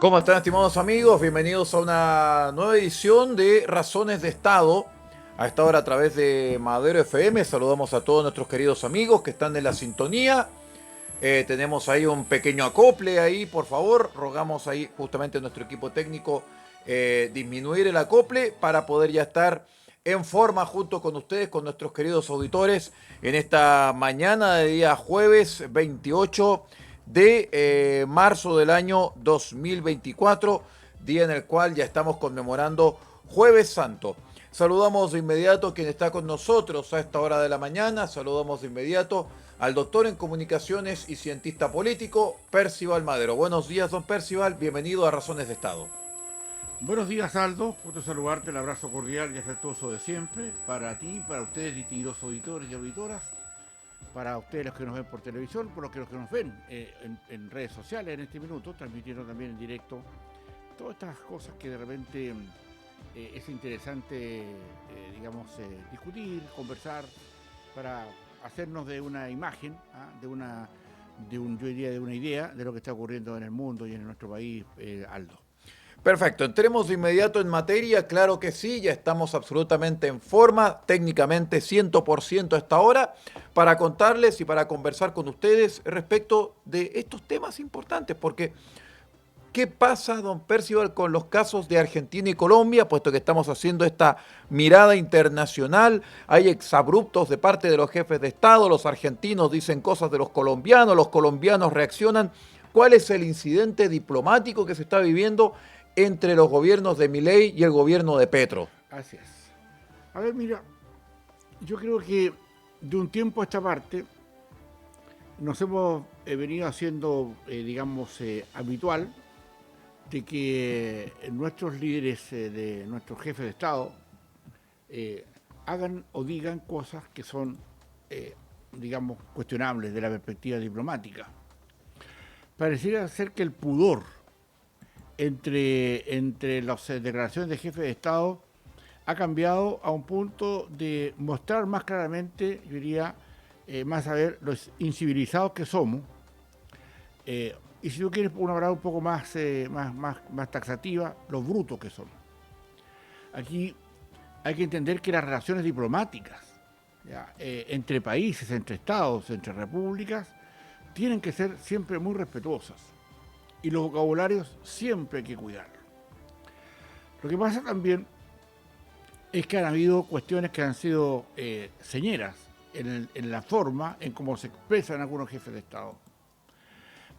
¿Cómo están, estimados amigos? Bienvenidos a una nueva edición de Razones de Estado. A esta hora a través de Madero FM. Saludamos a todos nuestros queridos amigos que están en la sintonía. Tenemos ahí un pequeño acople ahí, por favor. Rogamos ahí justamente a nuestro equipo técnico disminuir el acople para poder ya estar en forma junto con ustedes, con nuestros queridos auditores, en esta mañana de día jueves 28 de marzo del año 2024, día en el cual ya estamos conmemorando Jueves Santo. Saludamos de inmediato a quien está con nosotros a esta hora de la mañana. Saludamos de inmediato al doctor en comunicaciones y cientista político, Percival Madero. Buenos días, don Percival. Bienvenido a Razones de Estado. Buenos días, Aldo. Gusto saludarte, el abrazo cordial y afectuoso de siempre. Para ti, para ustedes, distinguidos auditores y auditoras. Para ustedes, los que nos ven por televisión, por los que nos ven en redes sociales en este minuto, transmitiendo también en directo todas estas cosas que de repente es interesante, discutir, conversar, para hacernos de una imagen, yo diría de una idea de lo que está ocurriendo en el mundo y en nuestro país, Aldo. Perfecto, entremos de inmediato en materia, claro que sí, ya estamos absolutamente en forma, técnicamente 100% a esta hora, para contarles y para conversar con ustedes respecto de estos temas importantes, porque ¿qué pasa, don Percival, con los casos de Argentina y Colombia? Puesto que estamos haciendo esta mirada internacional, hay exabruptos de parte de los jefes de Estado, los argentinos dicen cosas de los colombianos reaccionan. ¿Cuál es el incidente diplomático que se está viviendo entre los gobiernos de Milei y el gobierno de Petro? Así es. A ver, mira, yo creo que de un tiempo a esta parte nos hemos venido haciendo, habitual de que nuestros líderes, de nuestros jefes de Estado, hagan o digan cosas que son, cuestionables de la perspectiva diplomática. Pareciera ser que el pudor entre las declaraciones de jefes de Estado ha cambiado a un punto de mostrar más claramente, yo diría, más a ver los incivilizados que somos. Y si tú quieres una palabra un poco más taxativa, los brutos que somos. Aquí hay que entender que las relaciones diplomáticas, entre países, entre estados, entre repúblicas, tienen que ser siempre muy respetuosas. Y los vocabularios siempre hay que cuidarlos. Lo que pasa también es que han habido cuestiones que han sido señeras en la forma en cómo se expresan algunos jefes de Estado,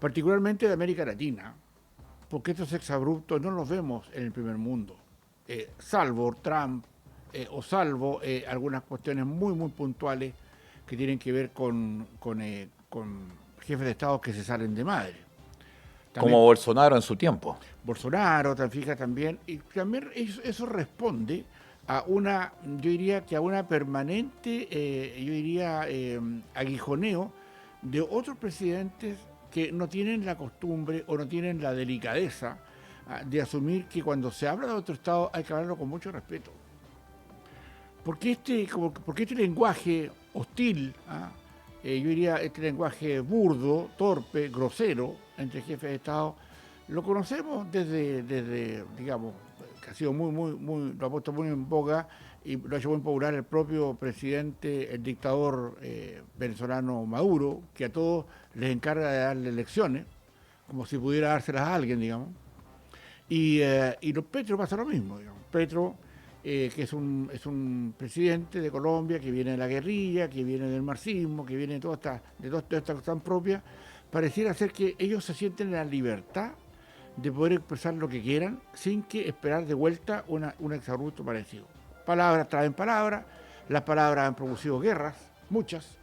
particularmente de América Latina, porque estos exabruptos no los vemos en el primer mundo, salvo Trump o salvo algunas cuestiones muy, muy puntuales que tienen que ver con jefes de Estado que se salen de madre. También, como Bolsonaro en su tiempo. Bolsonaro, te fijas también, y también eso responde a una, yo diría que a una permanente, aguijoneo de otros presidentes que no tienen la costumbre o no tienen la delicadeza de asumir que cuando se habla de otro Estado hay que hablarlo con mucho respeto. Porque este lenguaje hostil, yo diría este lenguaje burdo, torpe, grosero entre jefes de Estado, lo conocemos desde digamos, que ha sido lo ha puesto muy en boga y lo ha hecho muy popular el propio presidente, el dictador venezolano Maduro, que a todos les encarga de darle lecciones, como si pudiera dárselas a alguien, digamos. Y Petro pasa lo mismo, digamos. Petro, que es un presidente de Colombia que viene de la guerrilla, que viene del marxismo, que viene de todas estas cosas propias, pareciera ser que ellos se sienten en la libertad de poder expresar lo que quieran sin que esperar de vuelta un exabrupto parecido. Palabras traen palabras, las palabras han producido guerras, muchas,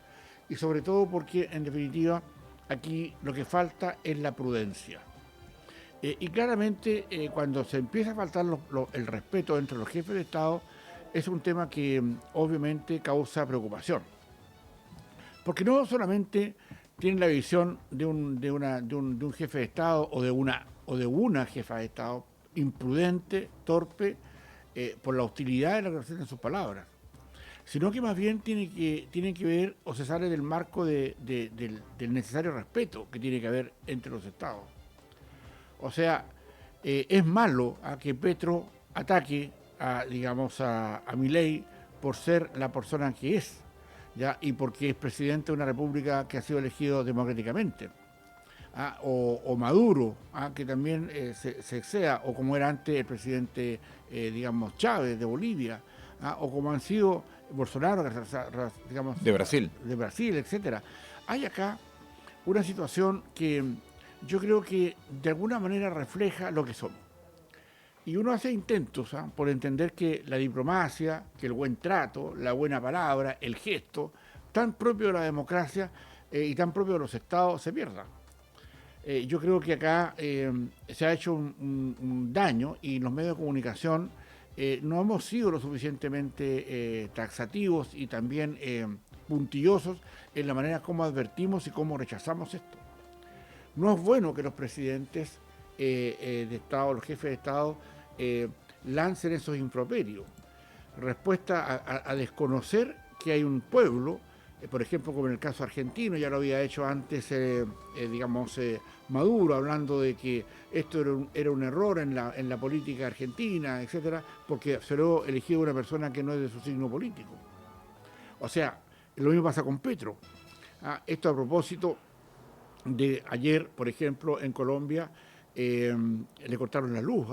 y sobre todo porque, en definitiva, aquí lo que falta es la prudencia. Y claramente, cuando se empieza a faltar el respeto entre los jefes de Estado, es un tema que obviamente causa preocupación. Porque no solamente tienen la visión de un jefe de Estado o de una jefa de Estado imprudente, torpe, por la hostilidad de la que en sus palabras, sino que más bien tienen que ver o se sale del marco del necesario respeto que tiene que haber entre los Estados. O sea, es malo que Petro ataque a Milei por ser la persona que es, ¿ya? Y porque es presidente de una república que ha sido elegido democráticamente. O Maduro, que también se exceda, o como era antes el presidente, Chávez de Bolivia, o como han sido Bolsonaro, de Brasil, etcétera. Hay acá una situación que yo creo que de alguna manera refleja lo que somos. Y uno hace intentos por entender que la diplomacia, que el buen trato, la buena palabra, el gesto, tan propio de la democracia y tan propio de los estados, se pierda. Yo creo que acá se ha hecho un daño y los medios de comunicación no hemos sido lo suficientemente taxativos y también puntillosos en la manera como advertimos y cómo rechazamos esto. No es bueno que los presidentes de Estado, los jefes de Estado, lancen esos improperios. Respuesta a desconocer que hay un pueblo, por ejemplo, como en el caso argentino, ya lo había hecho antes, Maduro, hablando de que esto era un error en la política argentina, etcétera, porque se lo ha elegido una persona que no es de su signo político. O sea, lo mismo pasa con Petro. Esto a propósito de ayer, por ejemplo, en Colombia, le cortaron la luz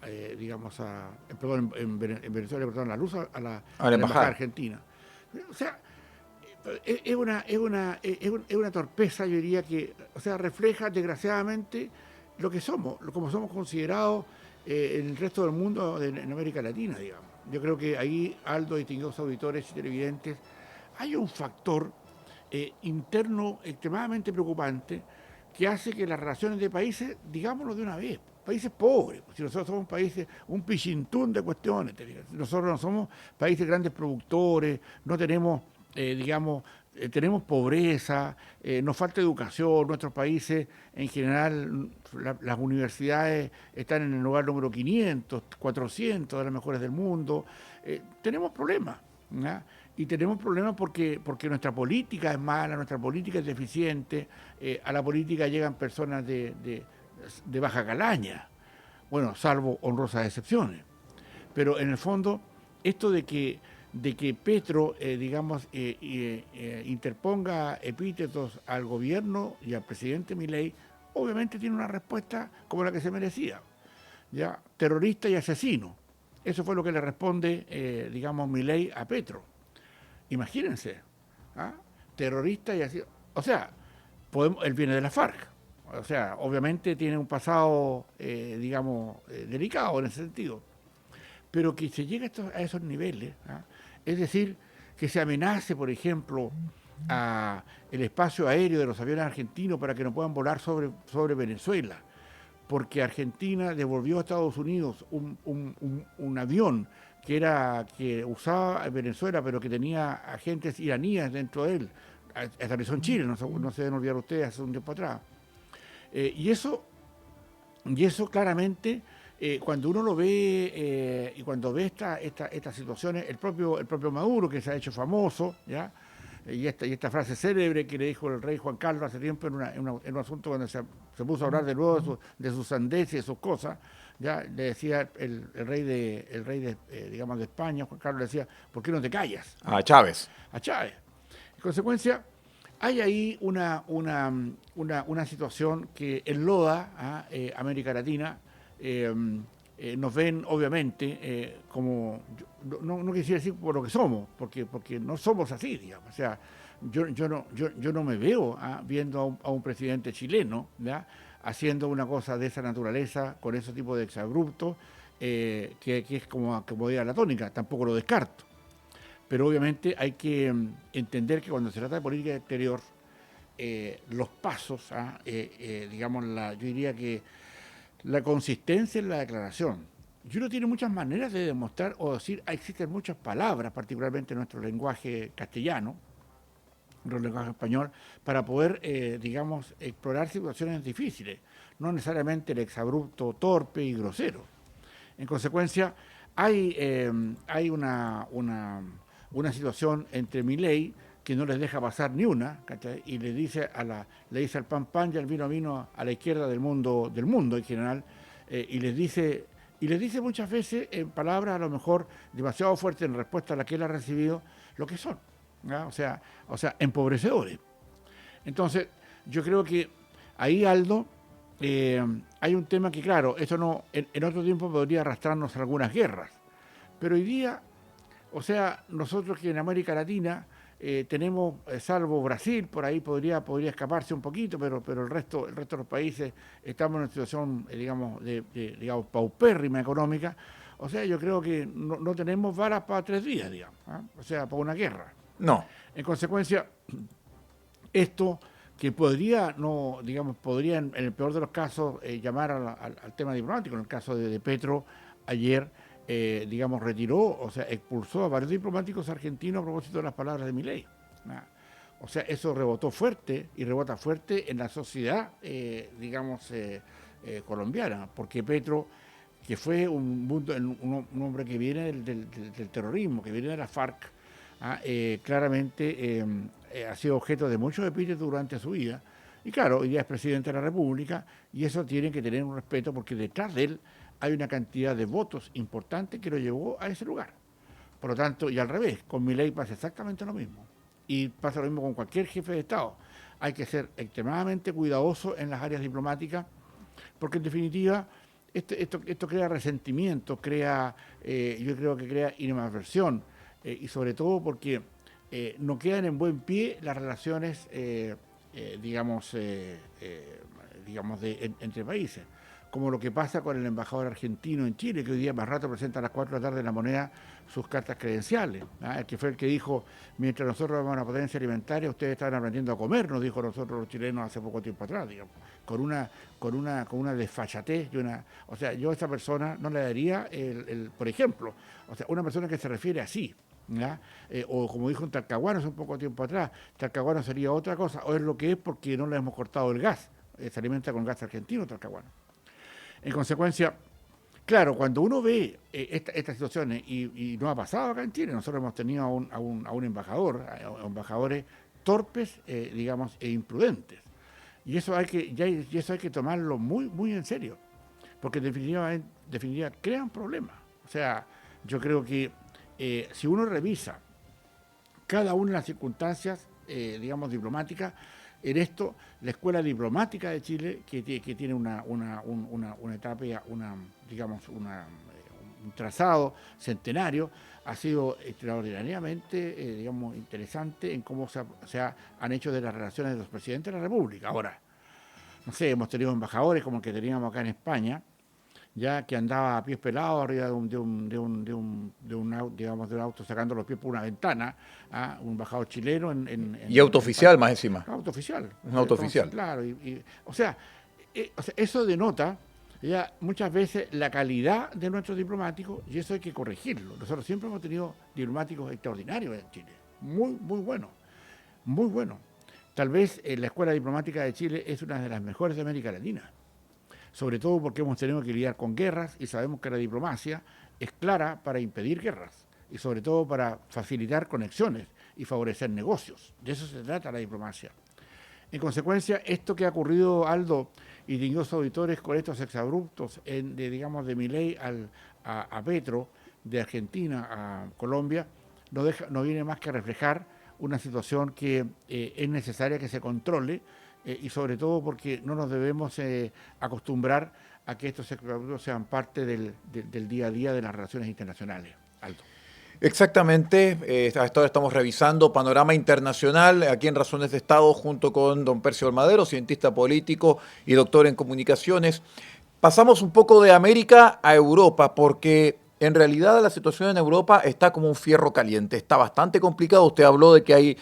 en Venezuela le cortaron la luz a la embajada argentina. O sea, es una torpeza, yo diría que, o sea, refleja desgraciadamente lo que somos, como somos considerados en el resto del mundo, en América Latina, digamos. Yo creo que ahí, Aldo, distinguidos auditores y televidentes, hay un factor interno extremadamente preocupante que hace que las relaciones de países, digámoslo de una vez, países pobres, si nosotros somos países, un pichintún de cuestiones, nosotros no somos países grandes productores, no tenemos, tenemos pobreza, nos falta educación, nuestros países en general, las universidades están en el lugar número 500, 400 de las mejores del mundo, tenemos problemas, ¿no? Y tenemos problemas porque nuestra política es mala, nuestra política es deficiente, a la política llegan personas de baja calaña, bueno, salvo honrosas excepciones. Pero en el fondo, esto de que Petro, interponga epítetos al gobierno y al presidente Milei, obviamente tiene una respuesta como la que se merecía, ¿ya? Terrorista y asesino. Eso fue lo que le responde, Milei a Petro. Imagínense, terrorista y así. O sea, él viene de la FARC. O sea, obviamente tiene un pasado, delicado en ese sentido. Pero que se llegue a esos niveles, es decir, que se amenace, por ejemplo, a el espacio aéreo de los aviones argentinos para que no puedan volar sobre Venezuela, porque Argentina devolvió a Estados Unidos un avión que usaba Venezuela, pero que tenía agentes iraníes dentro de él. Aterrizó en Chile, no se deben olvidar ustedes, hace un tiempo atrás. Y eso claramente, cuando uno lo ve, y cuando ve estas situaciones, el propio Maduro, que se ha hecho famoso, ¿ya? Y esta frase célebre que le dijo el rey Juan Carlos hace tiempo en un asunto cuando se puso a hablar de nuevo de sus sandeces y de sus cosas, ya le decía el rey de España, Juan Carlos, le decía, ¿por qué no te callas? A Chávez. A Chávez. En consecuencia, hay ahí una situación que enloda a América Latina. Nos ven, obviamente, como, no quisiera decir por lo que somos, porque no somos así, digamos. O sea, yo no me veo viendo a un presidente chileno, ¿ya?, haciendo una cosa de esa naturaleza, con ese tipo de exabruptos, que es como diga la tónica, tampoco lo descarto. Pero obviamente hay que entender que cuando se trata de política exterior, los pasos, yo diría que la consistencia en la declaración. Y uno tiene muchas maneras de demostrar o decir, existen muchas palabras, particularmente en nuestro lenguaje castellano, nuestro lenguaje español, para poder, explorar situaciones difíciles, no necesariamente el exabrupto torpe y grosero. En consecuencia, hay una situación entre Milei que no les deja pasar ni una, ¿cachai? Y le dice al pan pan y al vino a la izquierda del mundo en general, y les dice muchas veces en palabras a lo mejor demasiado fuertes en respuesta a la que él ha recibido, lo que son, ¿ya? O sea, empobrecedores. Entonces, yo creo que ahí, Aldo, hay un tema que, claro, esto no, en otro tiempo podría arrastrarnos a algunas guerras, pero hoy día, o sea, nosotros que en América Latina tenemos, salvo Brasil, por ahí podría escaparse un poquito, pero el resto de los países estamos en una situación, digamos, paupérrima económica. O sea, yo creo que no tenemos varas para 3 días, digamos, ¿eh? O sea, para una guerra. No. En consecuencia, esto que podría, en el peor de los casos, llamar al tema diplomático. En el caso de Petro, ayer, retiró, o sea, expulsó a varios diplomáticos argentinos a propósito de las palabras de Milei. O sea, eso rebotó fuerte y rebota fuerte en la sociedad, colombiana, porque Petro, que fue un hombre que viene del terrorismo, que viene de la FARC, claramente ha sido objeto de muchos epítetos durante su vida. Y claro, hoy día es presidente de la República y eso tiene que tener un respeto porque detrás de él hay una cantidad de votos importante que lo llevó a ese lugar. Por lo tanto, y al revés, con Milei pasa exactamente lo mismo. Y pasa lo mismo con cualquier jefe de Estado. Hay que ser extremadamente cuidadoso en las áreas diplomáticas porque en definitiva esto crea resentimiento, yo creo que crea inimadversión. Y sobre todo porque no quedan en buen pie las relaciones, entre países, como lo que pasa con el embajador argentino en Chile, que hoy día más rato presenta a las 4 de la tarde en La Moneda sus cartas credenciales, el que fue el que dijo, mientras nosotros éramos una potencia alimentaria, ustedes estaban aprendiendo a comer, nos dijo nosotros los chilenos hace poco tiempo atrás, digamos, con una desfachatez, o sea, yo a esta persona no le daría por ejemplo, o sea, una persona que se refiere así, o como dijo un Talcahuano hace un poco tiempo atrás, Talcahuano sería otra cosa, o es lo que es porque no le hemos cortado el gas, se alimenta con gas argentino Talcahuano. En consecuencia, claro, cuando uno ve estas situaciones, y no ha pasado acá en Chile, nosotros hemos tenido a un embajador, a embajadores torpes, e imprudentes, y eso hay que tomarlo muy, muy en serio, porque en definitiva crean problemas. O sea, yo creo que si uno revisa cada una de las circunstancias, diplomáticas, en esto, la Escuela Diplomática de Chile, que tiene una etapa, un trazado centenario, ha sido extraordinariamente, interesante en cómo se han hecho de las relaciones de los presidentes de la República. Ahora, no sé, hemos tenido embajadores como el que teníamos acá en España, ya que andaba a pies pelados arriba de un auto sacando los pies por una ventana, un embajador chileno y auto oficial más encima. Auto oficial. Un auto oficial. Claro, o sea, eso denota ya muchas veces la calidad de nuestros diplomáticos y eso hay que corregirlo. Nosotros siempre hemos tenido diplomáticos extraordinarios en Chile, muy, muy buenos, muy buenos. Tal vez la Escuela Diplomática de Chile es una de las mejores de América Latina, sobre todo porque hemos tenido que lidiar con guerras y sabemos que la diplomacia es clara para impedir guerras y sobre todo para facilitar conexiones y favorecer negocios. De eso se trata la diplomacia. En consecuencia, esto que ha ocurrido, Aldo y distinguidos auditores, con estos exabruptos de Milei a Petro, de Argentina a Colombia, no viene más que a reflejar una situación que es necesaria que se controle, y sobre todo porque no nos debemos acostumbrar a que estos exabruptos sean parte del día a día de las relaciones internacionales. Aldo. Exactamente, a esta hora estamos revisando panorama internacional aquí en Razones de Estado junto con don Percio Almadero, cientista político y doctor en comunicaciones. Pasamos un poco de América a Europa porque en realidad la situación en Europa está como un fierro caliente, está bastante complicado. Usted habló de que hay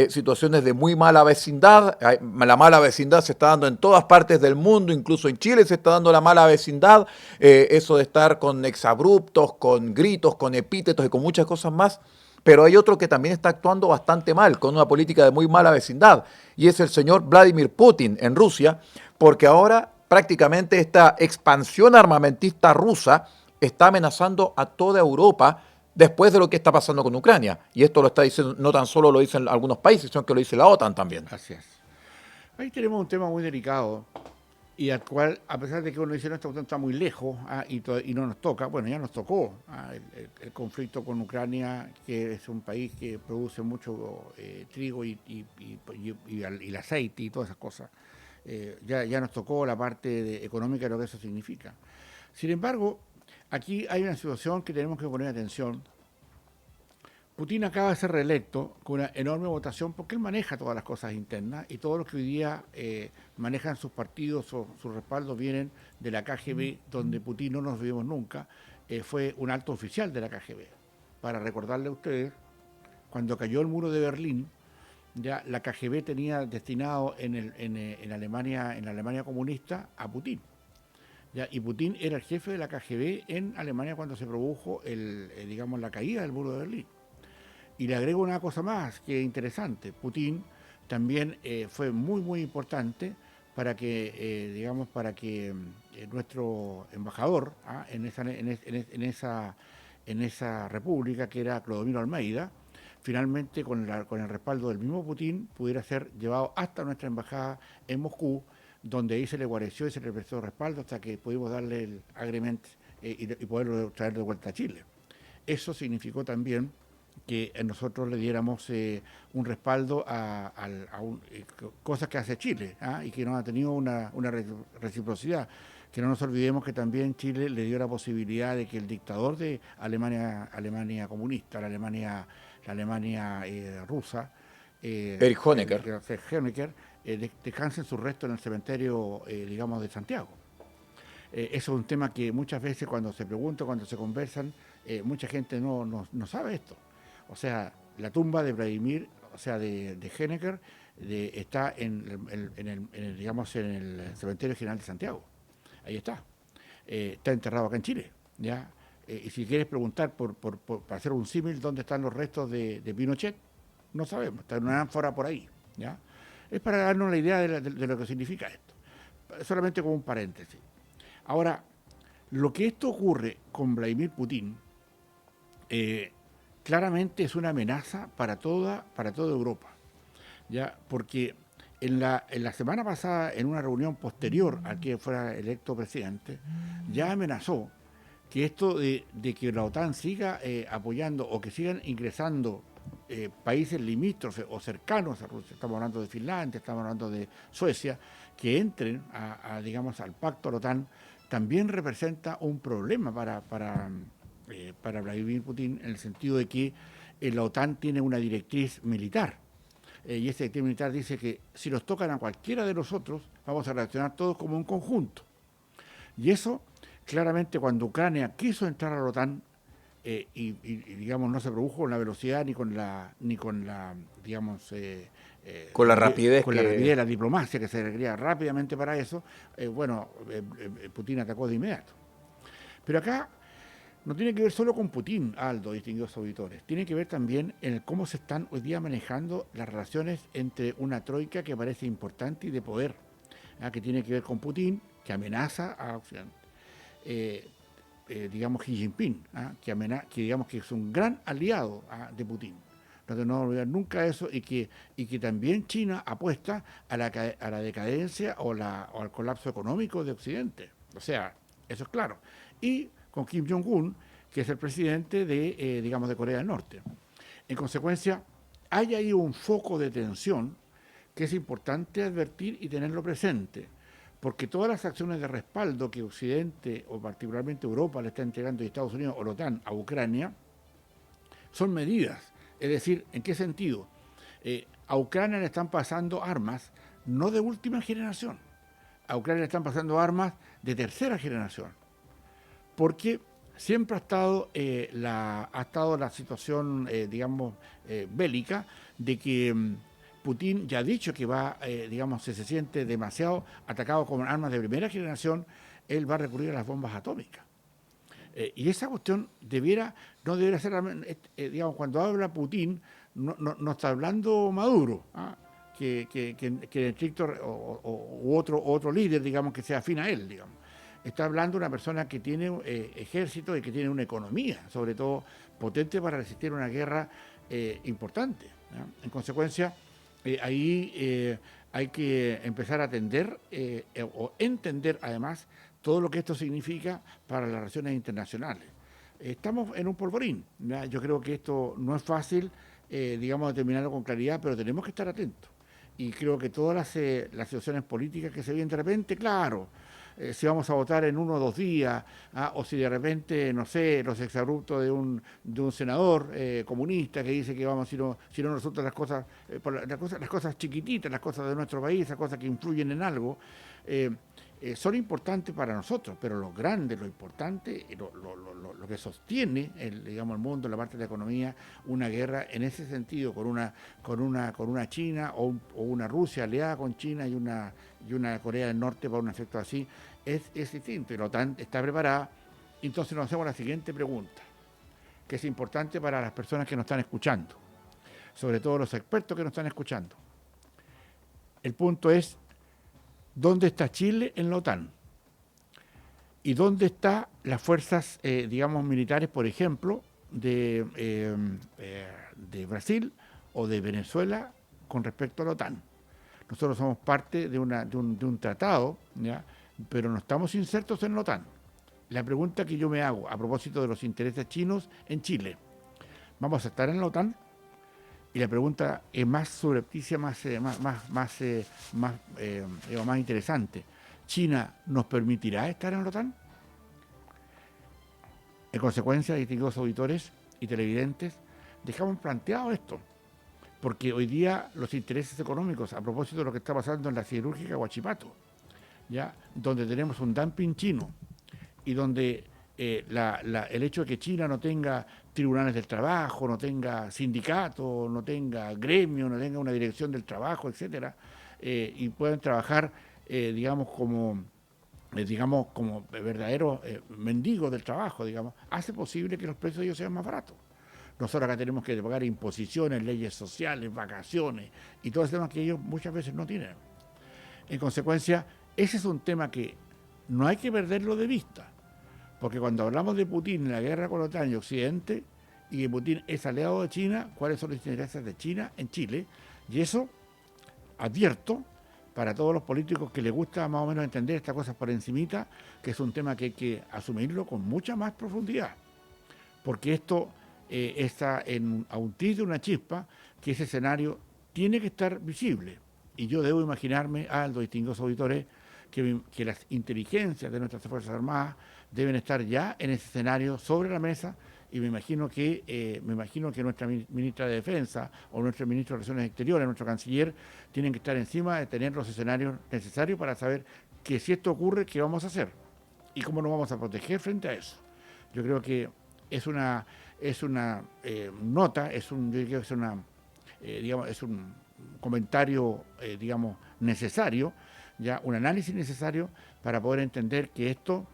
situaciones de muy mala vecindad, la mala vecindad se está dando en todas partes del mundo, incluso en Chile se está dando la mala vecindad, eso de estar con exabruptos, con gritos, con epítetos y con muchas cosas más. Pero hay otro que también está actuando bastante mal, con una política de muy mala vecindad, y es el señor Vladimir Putin en Rusia, porque ahora prácticamente esta expansión armamentista rusa está amenazando a toda Europa después de lo que está pasando con Ucrania. Y esto lo está diciendo, no tan solo lo dicen algunos países, sino que lo dice la OTAN también. Así es. Ahí tenemos un tema muy delicado, y al cual, a pesar de que uno dice, no, esta cuestión está muy lejos y no nos toca, bueno, ya nos tocó el conflicto con Ucrania, que es un país que produce mucho trigo y el aceite y todas esas cosas. Ya nos tocó la parte económica de lo que eso significa. Sin embargo, aquí hay una situación que tenemos que poner atención. Putin acaba de ser reelecto con una enorme votación porque él maneja todas las cosas internas y todos los que hoy día manejan sus partidos o sus respaldos vienen de la KGB, donde Putin no nos vimos nunca, fue un alto oficial de la KGB. Para recordarle a ustedes, cuando cayó el muro de Berlín, ya la KGB tenía destinado en la Alemania comunista a Putin. ¿Ya? Y Putin era el jefe de la KGB en Alemania cuando se produjo digamos, la caída del muro de Berlín. Y le agrego una cosa más que es interesante. Putin también fue muy importante para que, nuestro embajador en esa república, que era Clodomiro Almeida, finalmente con el respaldo del mismo Putin pudiera ser llevado hasta nuestra embajada en Moscú, donde ahí se le guareció y se le prestó respaldo hasta que pudimos darle el agreement y poderlo traer de vuelta a Chile. Eso significó también que nosotros le diéramos un respaldo a cosas que hace Chile y que no ha tenido una reciprocidad. Que no nos olvidemos que también Chile le dio la posibilidad de que el dictador de Alemania comunista, la Alemania rusa, Erich Honecker. Honecker, descansen sus restos en el cementerio, digamos, de Santiago. Eso es un tema que muchas veces cuando se pregunta, cuando se conversan, mucha gente no sabe esto. O sea, la tumba de Vladimir, o sea, de Honecker, está en el Cementerio General de Santiago. Ahí está. Está enterrado acá en Chile. ¿Ya? Y si quieres preguntar, para hacer un símil, dónde están los restos de Pinochet, no sabemos. Está en una ánfora por ahí. ¿Ya? Es para darnos la idea de lo que significa esto. Solamente como un paréntesis. Ahora, lo que esto ocurre con Vladimir Putin, claramente es una amenaza para toda Europa, ¿ya? Porque en la semana pasada, en una reunión posterior a que fuera electo presidente, ya amenazó que esto de que la OTAN siga apoyando o que sigan ingresando países limítrofes o cercanos a Rusia, estamos hablando de Finlandia, estamos hablando de Suecia, que entren digamos, al pacto de la OTAN, también representa un problema para Vladimir Putin, en el sentido de que la OTAN tiene una directriz militar. Y esa directriz militar dice que si nos tocan a cualquiera de nosotros, vamos a reaccionar todos como un conjunto. Y eso, claramente, cuando Ucrania quiso entrar a la OTAN, digamos, no se produjo con la velocidad ni con la digamos, con la rapidez con la rapidez de la diplomacia que se requería rápidamente para eso, Putin atacó de inmediato. Pero acá no tiene que ver solo con Putin, Aldo, distinguidos auditores. Tiene que ver también en cómo se están hoy día manejando las relaciones entre una troika que parece importante y de poder, que tiene que ver con Putin, que amenaza a Occidente. Digamos Xi Jinping, que digamos que es un gran aliado de Putin. No tenemos que olvidar nunca eso y que también China apuesta a la decadencia o al colapso económico de Occidente. O sea, eso es claro. Y con Kim Jong-un, que es el presidente de Corea del Norte. En consecuencia, hay ahí un foco de tensión que es importante advertir y tenerlo presente, porque todas las acciones de respaldo que Occidente, o particularmente Europa, le está entregando a Estados Unidos o la OTAN a Ucrania, son medidas. Es decir, ¿en qué sentido? A Ucrania le están pasando armas no de última generación, a Ucrania le están pasando armas de tercera generación, porque siempre ha estado la situación, bélica, de que Putin ya ha dicho que si se siente demasiado atacado con armas de primera generación, él va a recurrir a las bombas atómicas. Y esa cuestión no debiera ser, cuando habla Putin, no está hablando Maduro, que en estricto, u otro líder, digamos, que sea afín a él, digamos. Está hablando una persona que tiene ejército y que tiene una economía, sobre todo potente para resistir una guerra importante, ¿no? En consecuencia, ahí hay que empezar a atender o entender además todo lo que esto significa para las relaciones internacionales. Estamos en un polvorín, ¿ya? Yo creo que esto no es fácil, digamos, determinarlo con claridad, pero tenemos que estar atentos. Y creo que todas las situaciones políticas que se vienen de repente, claro, si vamos a votar en 1 o 2 días, o si de repente, no sé, los exabruptos de un senador comunista que dice que vamos, si no resultan las cosas, las cosas chiquititas, las cosas de nuestro país, las cosas que influyen en algo, son importantes para nosotros, pero lo grande, lo importante, lo que sostiene digamos, el mundo, la parte de la economía, una guerra en ese sentido, con una China o una Rusia aliada con China y una Corea del Norte para un efecto así, es distinto. Y la OTAN está preparada. Entonces nos hacemos la siguiente pregunta, que es importante para las personas que nos están escuchando, sobre todo los expertos que nos están escuchando. El punto es, ¿dónde está Chile en la OTAN? ¿Y dónde están las fuerzas, digamos, militares, por ejemplo, de Brasil o de Venezuela con respecto a la OTAN? Nosotros somos parte de un tratado, ¿ya? Pero no estamos insertos en la OTAN. La pregunta que yo me hago a propósito de los intereses chinos en Chile, ¿vamos a estar en la OTAN? Y la pregunta es más subrepticia, más interesante. ¿China nos permitirá estar en la OTAN? En consecuencia, distinguidos auditores y televidentes, dejamos planteado esto, porque hoy día los intereses económicos, a propósito de lo que está pasando en la siderúrgica Huachipato, ¿ya? Donde tenemos un dumping chino y donde el hecho de que China no tenga tribunales del trabajo, no tenga sindicatos, no tenga gremio, no tenga una dirección del trabajo, etcétera, y puedan trabajar, digamos, como verdaderos mendigos del trabajo, digamos, hace posible que los precios de ellos sean más baratos. Nosotros acá tenemos que pagar imposiciones, leyes sociales, vacaciones y todos los temas que ellos muchas veces no tienen. En consecuencia, ese es un tema que no hay que perderlo de vista, porque cuando hablamos de Putin en la guerra con la OTAN y Occidente, y que Putin es aliado de China, ¿cuáles son los intereses de China en Chile? Y eso, advierto, para todos los políticos que les gusta más o menos entender estas cosas por encimita, que es un tema que hay que asumirlo con mucha más profundidad, porque esto está a un tris de una chispa, que ese escenario tiene que estar visible. Y yo debo imaginarme, Aldo, distinguidos auditores, que las inteligencias de nuestras Fuerzas Armadas deben estar ya en ese escenario sobre la mesa, y me imagino que nuestra ministra de Defensa o nuestro ministro de Relaciones Exteriores, nuestro canciller, tienen que estar encima de tener los escenarios necesarios para saber que si esto ocurre, ¿qué vamos a hacer? Y cómo nos vamos a proteger frente a eso. Yo creo que es una nota, es un comentario, necesario, ya un análisis necesario para poder entender que esto,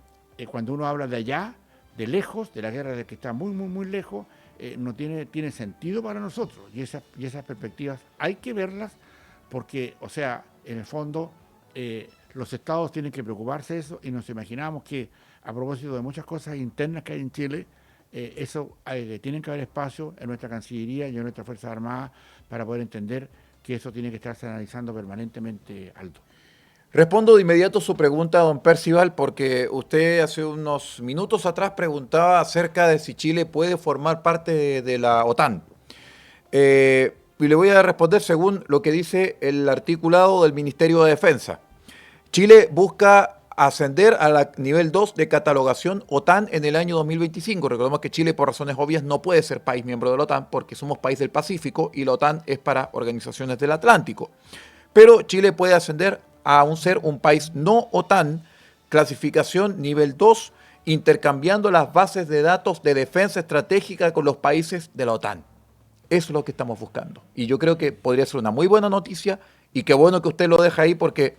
cuando uno habla de allá, de lejos, de la guerra de que está muy, muy, muy lejos, no tiene sentido para nosotros. Y esas perspectivas hay que verlas porque, o sea, en el fondo, los estados tienen que preocuparse de eso, y nos imaginamos que, a propósito de muchas cosas internas que hay en Chile, tienen que haber espacio en nuestra Cancillería y en nuestras Fuerzas Armadas para poder entender que eso tiene que estarse analizando permanentemente, Aldo. Respondo de inmediato su pregunta, don Percival, porque usted hace unos minutos atrás preguntaba acerca de si Chile puede formar parte de la OTAN. Y le voy a responder según lo que dice el articulado del Ministerio de Defensa. Chile busca ascender al nivel 2 de catalogación OTAN en el año 2025. Recordemos que Chile, por razones obvias, no puede ser país miembro de la OTAN porque somos país del Pacífico y la OTAN es para organizaciones del Atlántico. Pero Chile puede ascender a ser un país no OTAN, clasificación nivel 2, intercambiando las bases de datos de defensa estratégica con los países de la OTAN. Eso es lo que estamos buscando. Y yo creo que podría ser una muy buena noticia, y qué bueno que usted lo deja ahí, porque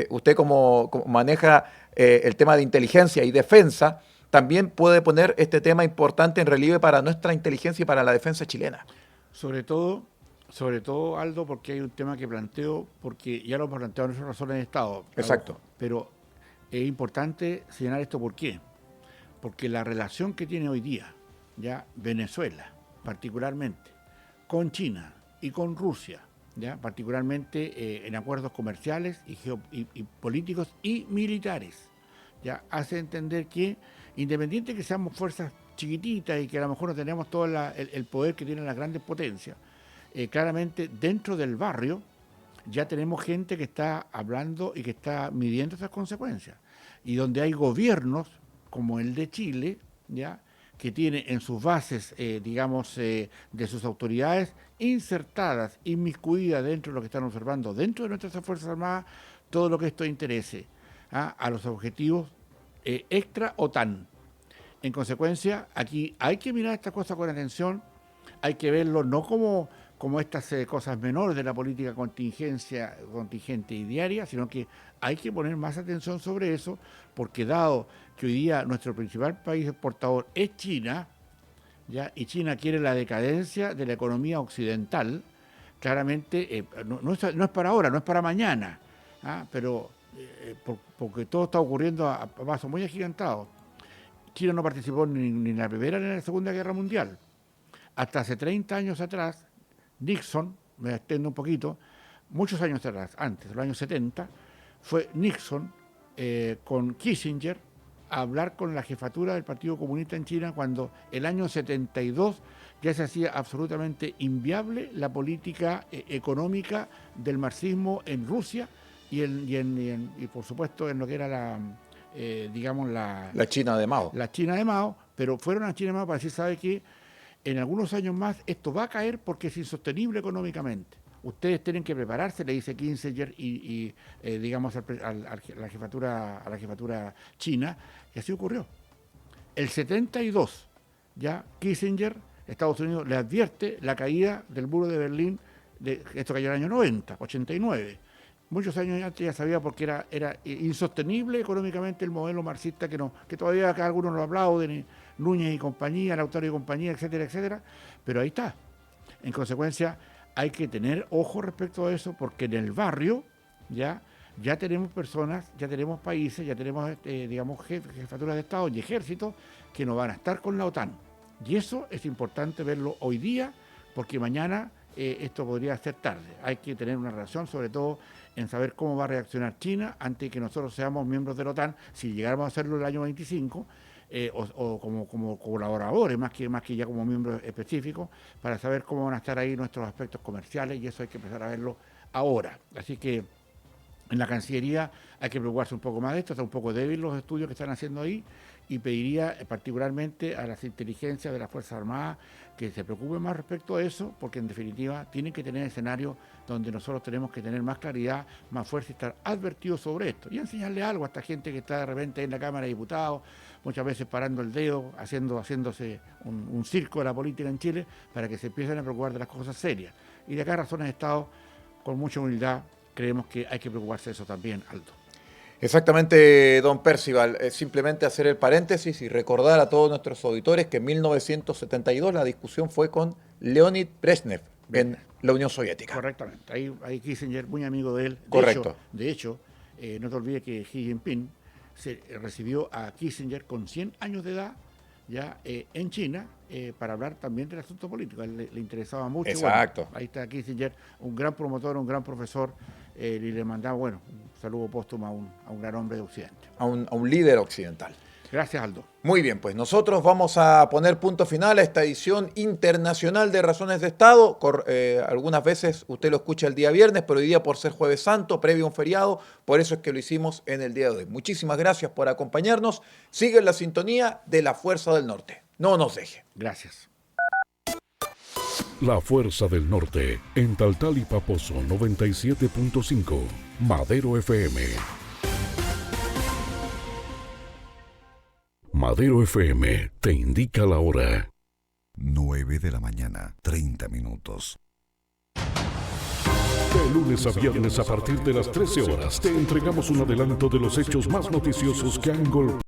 usted como maneja el tema de inteligencia y defensa, también puede poner este tema importante en relieve para nuestra inteligencia y para la defensa chilena. Sobre todo, Aldo, porque hay un tema que planteo, porque ya lo hemos planteado en nuestras razones de Estado. Exacto. Pero es importante señalar esto. ¿Por qué? Porque la relación que tiene hoy día, ya Venezuela, particularmente, con China y con Rusia, ¿ya? Particularmente en acuerdos comerciales y políticos y militares. ¿Ya? Hace entender que, independiente que seamos fuerzas chiquititas y que a lo mejor no tenemos todo el poder que tienen las grandes potencias, claramente dentro del barrio ya tenemos gente que está hablando y que está midiendo esas consecuencias. Y donde hay gobiernos, como el de Chile, ¿ya? Que tiene en sus bases, de sus autoridades insertadas, inmiscuidas dentro de lo que están observando, dentro de nuestras Fuerzas Armadas, todo lo que esto interese a los objetivos extra OTAN. En consecuencia, aquí hay que mirar estas cosas con atención, hay que verlo no como estas cosas menores de la política contingente y diaria, sino que hay que poner más atención sobre eso, porque dado que hoy día nuestro principal país exportador es China, ¿ya? Y China quiere la decadencia de la economía occidental, claramente no es para ahora, no es para mañana, pero porque todo está ocurriendo a pasos muy agigantados. China no participó ni en la Primera ni en la Segunda Guerra Mundial. Hasta hace 30 años atrás, Nixon, me extiendo un poquito, muchos años atrás, antes, de los años 70, fue Nixon con Kissinger a hablar con la jefatura del Partido Comunista en China cuando el año 72 ya se hacía absolutamente inviable la política económica del marxismo en Rusia y por supuesto en lo que era la China de Mao. La China de Mao, pero fueron a China de Mao para decir, ¿sabe qué? En algunos años más esto va a caer porque es insostenible económicamente. Ustedes tienen que prepararse, le dice Kissinger a la jefatura china, y así ocurrió. El 72, ya Kissinger, Estados Unidos, le advierte la caída del muro de Berlín, esto cayó en el año 90, 89. Muchos años antes ya sabía porque era insostenible económicamente el modelo marxista que todavía acá algunos lo aplauden, Núñez y compañía, Lautaro y compañía, etcétera, etcétera, pero ahí está. En consecuencia, hay que tener ojo respecto a eso, porque en el barrio ya tenemos personas, ya tenemos países, ya tenemos jefaturas de Estado y ejércitos que no van a estar con la OTAN. Y eso es importante verlo hoy día, porque mañana esto podría ser tarde. Hay que tener una relación, sobre todo en saber cómo va a reaccionar China antes de que nosotros seamos miembros de la OTAN, si llegáramos a hacerlo el año 25, o como colaboradores, más que ya como miembros específicos, para saber cómo van a estar ahí nuestros aspectos comerciales, y eso hay que empezar a verlo ahora. Así que en la Cancillería hay que preocuparse un poco más de esto, está un poco débil los estudios que están haciendo ahí, y pediría particularmente a las inteligencias de las Fuerzas Armadas que se preocupen más respecto a eso, porque en definitiva tienen que tener escenarios donde nosotros tenemos que tener más claridad, más fuerza y estar advertidos sobre esto. Y enseñarle algo a esta gente que está de repente en la Cámara de Diputados, muchas veces parando el dedo, haciéndose un circo de la política en Chile, para que se empiecen a preocupar de las cosas serias. Y de acá Razones de Estado, con mucha humildad, creemos que hay que preocuparse de eso también, Aldo. Exactamente, don Percival. Simplemente hacer el paréntesis y recordar a todos nuestros auditores que en 1972 la discusión fue con Leonid Brezhnev en la Unión Soviética. Correctamente. Ahí Kissinger, muy amigo de él. Correcto. De hecho, no te olvides que Xi Jinping se recibió a Kissinger con 100 años de edad ya en China para hablar también del asunto político. A él le interesaba mucho. Exacto. Bueno, ahí está Kissinger, un gran promotor, un gran profesor, y le mandaba, un saludo póstumo a un gran hombre de Occidente. A un líder occidental. Gracias, Aldo. Muy bien, pues nosotros vamos a poner punto final a esta edición internacional de Razones de Estado. Algunas veces usted lo escucha el día viernes, pero hoy día, por ser Jueves Santo, previo a un feriado, por eso es que lo hicimos en el día de hoy. Muchísimas gracias por acompañarnos. Sigue en la sintonía de La Fuerza del Norte. No nos deje. Gracias. La Fuerza del Norte, en Taltal y Paposo 97.5, Madero FM. Madero FM te indica la hora. 9 de la mañana, 30 minutos. De lunes a viernes a partir de las 13 horas te entregamos un adelanto de los hechos más noticiosos que han golpeado